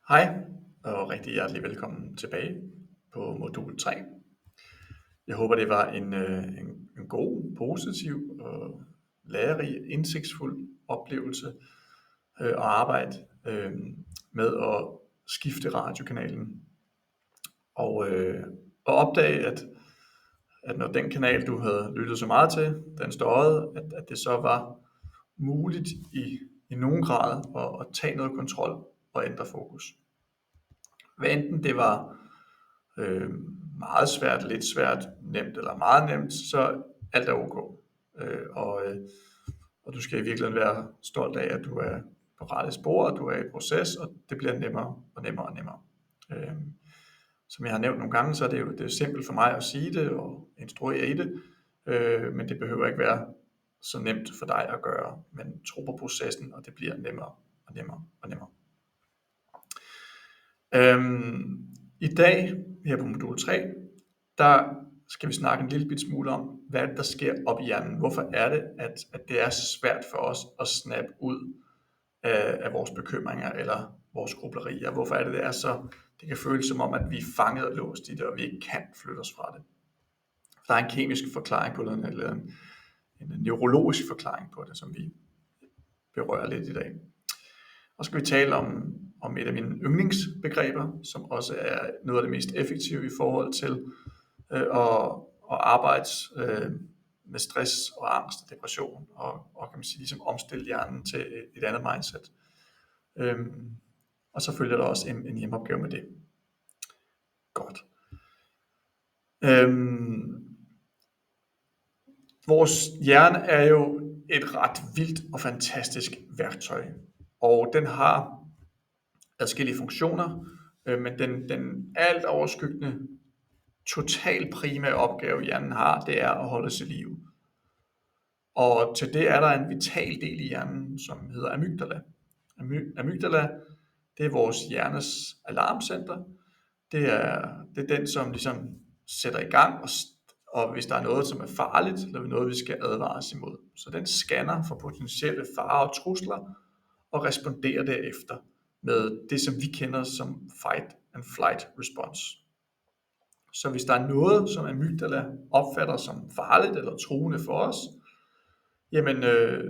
Hej og rigtig hjertelig velkommen tilbage på modul 3. Jeg håber, det var en god, positiv og lærerig, indsigtsfuld oplevelse at arbejde med at skifte radiokanalen og opdage, at når den kanal, du havde lyttet så meget til, den støjede, at det så var muligt i nogen grad at tage noget kontrol og ændre fokus. Hvad enten det var meget svært, lidt svært, nemt eller meget nemt, så alt er ok. Og du skal i virkeligheden være stolt af, at du er på rette spor, og du er i proces, og det bliver nemmere og nemmere og nemmere. Som jeg har nævnt nogle gange, så er det er simpelt for mig at sige det og instruere i det, men det behøver ikke være så nemt for dig at gøre. Men tro på processen, og det bliver nemmere og nemmere og nemmere. I dag, her på modul 3, der skal vi snakke en lille bit smule om, hvad er det, der sker op i hjernen. Hvorfor er det, at det er svært for os at snappe ud af vores bekymringer eller vores grublerier. Hvorfor er det så, det kan føles som om, at vi er fanget og låst i det, og vi ikke kan flytte os fra det. Der er en kemisk forklaring på det, eller en neurologisk forklaring på det, som vi berører lidt i dag. Og så skal vi tale om et af mine yndlingsbegreber, som også er noget af det mest effektive i forhold til at arbejde med stress og angst og depression, og kan man sige, ligesom omstille hjernen til et andet mindset. Og så følger der også en hjemmeopgave med det. Godt. Vores hjerne er jo et ret vildt og fantastisk værktøj, og den har adskillige funktioner, men den alt overskyggende, total primære opgave hjernen har, det er at holde os i live. Og til det er der en vital del i hjernen, som hedder amygdala. Amygdala, det er vores hjernes alarmcenter. Det er den, som ligesom sætter i gang, og hvis der er noget, som er farligt, eller noget, vi skal advares imod. Så den scanner for potentielle farer og trusler, og responderer derefter med det, som vi kender som fight and flight response. Så hvis der er noget, som amygdala opfatter som farligt eller truende for os, jamen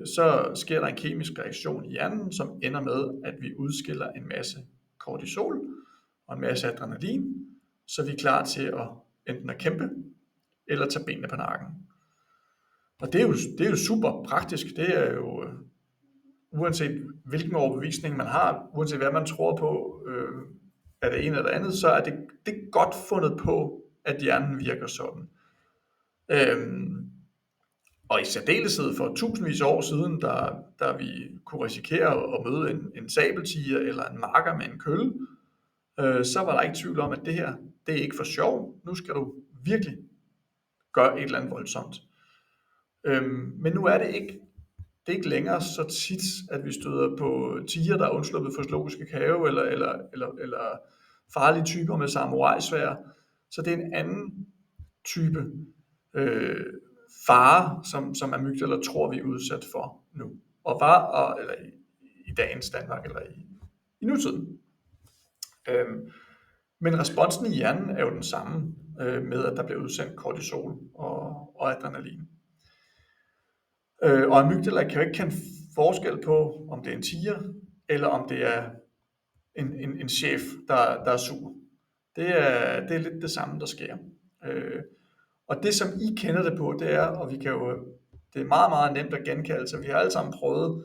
så sker der en kemisk reaktion i hjernen, som ender med, at vi udskiller en masse kortisol og en masse adrenalin, så vi er klar til at enten at kæmpe eller tage benene på nakken. Og det er jo super praktisk. Det er jo uanset hvilken overbevisning man har, uanset hvad man tror på, er det ene eller det andet, så er det godt fundet på, at hjernen virker sådan. Og i særdeleshed for tusindvis af år siden, da vi kunne risikere at møde en sabeltiger eller en marker med en kølle, så var der ikke tvivl om, at det her, det er ikke for sjov. Nu skal du virkelig gøre et eller andet voldsomt. Men nu er det ikke længere så tit, at vi støder på tiger, der er undsluppet for zoologiske have, eller farlige typer med samurai-sværd. Så det er en anden type fare, som amygdala tror, vi er udsat for nu. Eller i dagens Danmark, eller i nutiden. Men responsen i hjernen er jo den samme, med at der bliver udsendt kortisol og adrenalin. Og amygdala kan jo ikke kende forskel på, om det er en tiger, eller om det er en chef, der er sur. Det er lidt det samme, der sker. Og det, som I kender det på, det er, og det er meget, meget nemt at genkalde sig. Vi har alle sammen prøvet,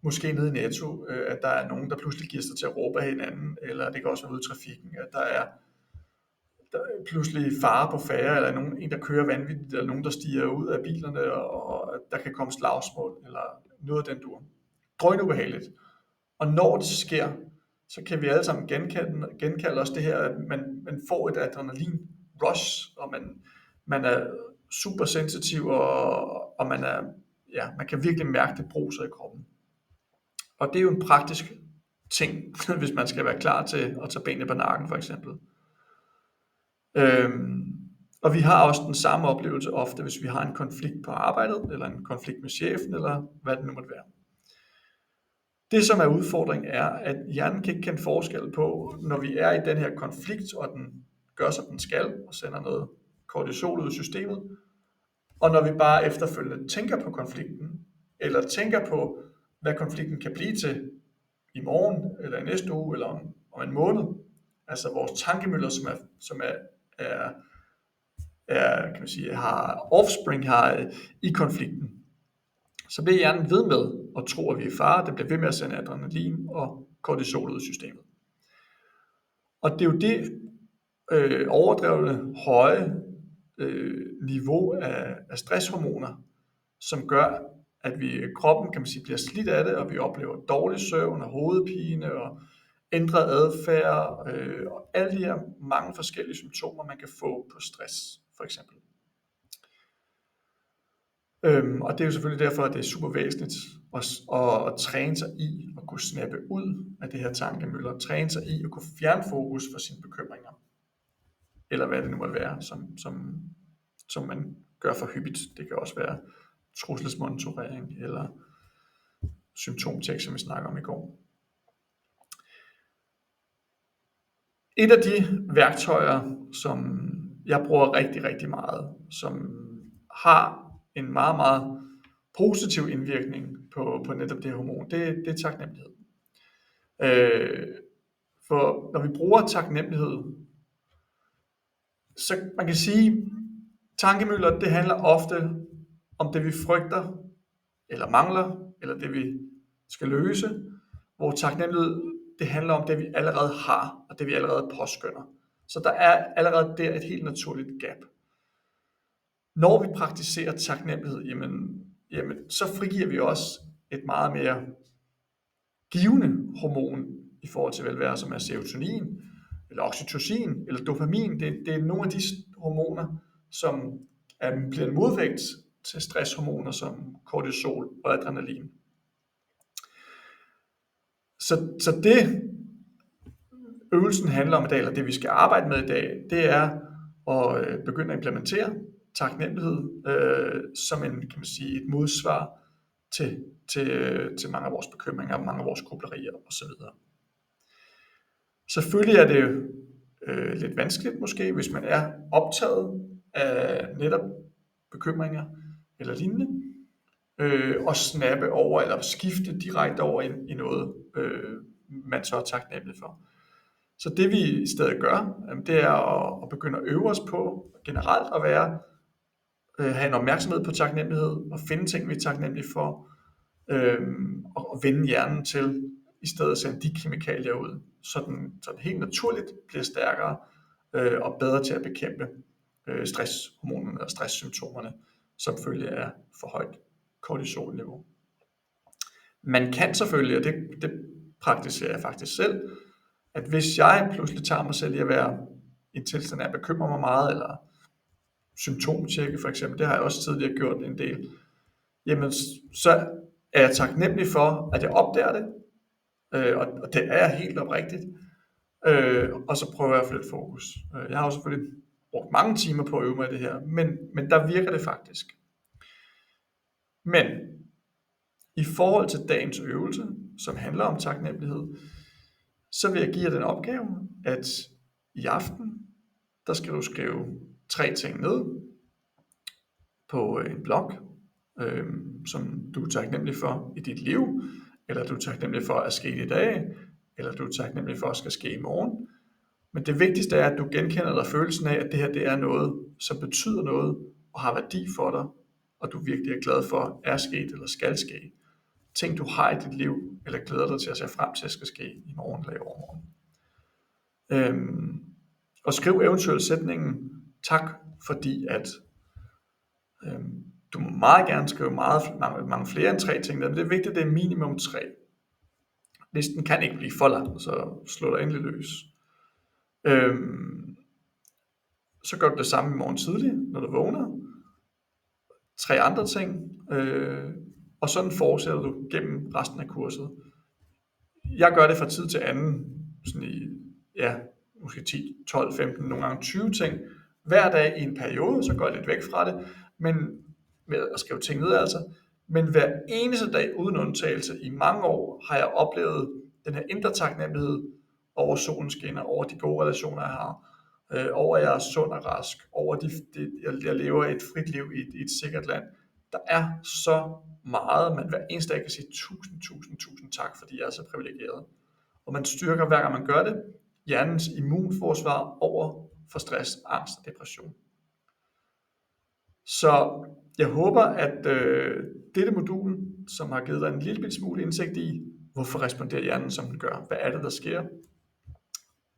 måske nede i Netto, at der er nogen, der pludselig giver sig til at råbe af hinanden, eller det kan også være ude i trafikken, at der er pludselig fare på færre, eller en, der kører vanvittigt, eller nogen, der stiger ud af bilerne, og der kan komme slagsmål, eller noget af den dur. Drønubehageligt. Og når det sker, så kan vi alle sammen genkalde os det her, at man får et adrenalin rush, og man er super sensitiv, og man kan virkelig mærke det bruser i kroppen. Og det er jo en praktisk ting, hvis man skal være klar til at tage benene på nakken, for eksempel. Og vi har også den samme oplevelse ofte, hvis vi har en konflikt på arbejdet, eller en konflikt med chefen, eller hvad det nu måtte være. Det, som er udfordringen, er, at hjernen kan ikke kende forskel på, når vi er i den her konflikt, og den gør, som den skal, og sender noget kortisol ud i systemet, og når vi bare efterfølgende tænker på konflikten, eller tænker på, hvad konflikten kan blive til i morgen, eller i næste uge, eller om en måned. Altså vores tankemøller, som kan man sige, har offspring her i konflikten, så bliver hjernen ved med at tro, at vi er i fare. Det bliver ved med at sende adrenalin og kortisol ud i systemet. Og det er jo det overdrevne høje niveau af stresshormoner, som gør, at kroppen, kan man sige, bliver slidt af det, og vi oplever dårlig søvn og hovedpine og ændret adfærd og alle de her mange forskellige symptomer, man kan få på stress, for eksempel. Og det er jo selvfølgelig derfor, at det er super væsentligt at træne sig i at kunne snappe ud af det her tankemøller, træne sig i at kunne fjerne fokus for sine bekymringer, eller hvad det nu måtte være, som man gør for hyppigt. Det kan også være trusselsmonitorering eller symptomtjek, som vi snakker om i går. Et af de værktøjer, som jeg bruger rigtig, rigtig meget, som har en meget, meget positiv indvirkning på netop det her hormon, det er taknemmelighed. For når vi bruger taknemmelighed, så man kan sige, tankemøller, det handler ofte om det, vi frygter, eller mangler, eller det, vi skal løse, hvor taknemmelighed, det handler om det, vi allerede har, og det, vi allerede påskønner. Så der er allerede der et helt naturligt gap. Når vi praktiserer taknemmelighed, jamen, så frigiver vi også et meget mere givende hormon i forhold til velvære, som er serotonin, eller oxytocin, eller dopamin. Det er nogle af de hormoner, som bliver en modvægt til stresshormoner som kortisol og adrenalin. Så det øvelsen handler om i dag, eller det vi skal arbejde med i dag, det er at begynde at implementere taknemmelighed som en, kan man sige, et modsvar til mange af vores bekymringer, mange af vores grublerier osv. Selvfølgelig er det lidt vanskeligt måske, hvis man er optaget af netop bekymringer eller lignende, og snappe over eller skifte direkte over i noget, man så er taknemmelig for. Så det vi i stedet gør, det er at begynde at øve os på generelt at have en opmærksomhed på taknemmelighed og finde ting, vi er taknemmelige for, og vende hjernen til i stedet at sende de kemikalier ud, så den helt naturligt bliver stærkere og bedre til at bekæmpe stresshormonerne og stresssymptomerne, som følge af for højt kortisolniveau. Man kan selvfølgelig, og det praktiserer jeg faktisk selv, at hvis jeg pludselig tager mig selv i at være i en tilstand af at bekymre mig meget, eller symptomtjekke for eksempel, det har jeg også tidligere gjort en del, jamen så er jeg taknemmelig for, at jeg opdager det, og det er jeg helt oprigtigt, og så prøver jeg at flytte fokus. Jeg har jo selvfølgelig brugt mange timer på at øve mig i det her, men der virker det faktisk. Men i forhold til dagens øvelse, som handler om taknemmelighed, så vil jeg give jer den opgave, at i aften, der skal du skrive 3 ting ned på en blog, som du er taknemmelig for i dit liv, eller du er taknemmelig for at ske i dag, eller du er taknemmelig for at skal ske i morgen. Men det vigtigste er, at du genkender dig følelsen af, at det her det er noget, som betyder noget og har værdi for dig, og du virkelig er glad for, er sket eller skal ske. Ting du har i dit liv, eller glæder dig til at se frem til, at skal ske i morgen eller i overmorgen. Og skriv eventuelt sætningen, tak fordi at, du må meget gerne skrive mange flere end 3 ting, men det er vigtigt, at det er minimum 3. Listen kan ikke blive for lang, så slå dig endelig løs. Så gør du det samme i morgen tidlig, når du vågner. 3 andre ting, og sådan fortsætter du gennem resten af kurset. Jeg gør det fra tid til anden, sådan i, måske 10, 12, 15, nogle gange 20 ting, hver dag i en periode, så går jeg lidt væk fra det, men med at skrive ting ned altså, Men hver eneste dag uden undtagelse i mange år har jeg oplevet den her indre taknemmelighed over solens skinner, over de gode relationer, jeg har, over at jeg er sund og rask, over jeg lever et frit liv i et sikkert land. Der er så meget, man hver eneste dag kan sige tusind tak, fordi jeg er så privilegeret. Og man styrker hver gang man gør det, hjernens immunforsvar over for stress, angst og depression. Så jeg håber, at dette modul, som har givet dig en lille smule indsigt i, hvorfor responderer hjernen, som den gør, hvad er det, der sker,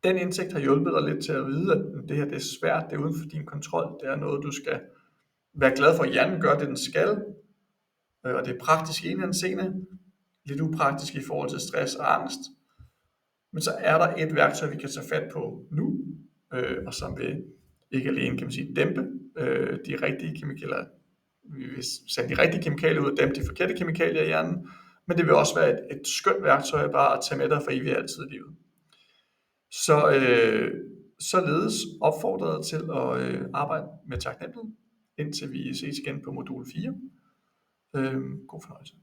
den indsigt har hjulpet dig lidt til at vide, at det her det er svært, det er uden for din kontrol, det er noget, du skal være glad for, at hjernen gør det, den skal, og det er praktisk i en eller anden scene, lidt upraktisk i forhold til stress og angst, men så er der et værktøj, vi kan tage fat på nu, og som vil ikke alene, kan man sige, dæmpe de rigtige kemikalier, vi vil sende de rigtige kemikalier ud og dæmpe de forkerte kemikalier i hjernen, men det vil også være et skønt værktøj bare at tage med dig for evigt altid i livet. Så således opfordret til at arbejde med taknemmelighed, indtil vi ses igen på modul 4. God fornøjelse.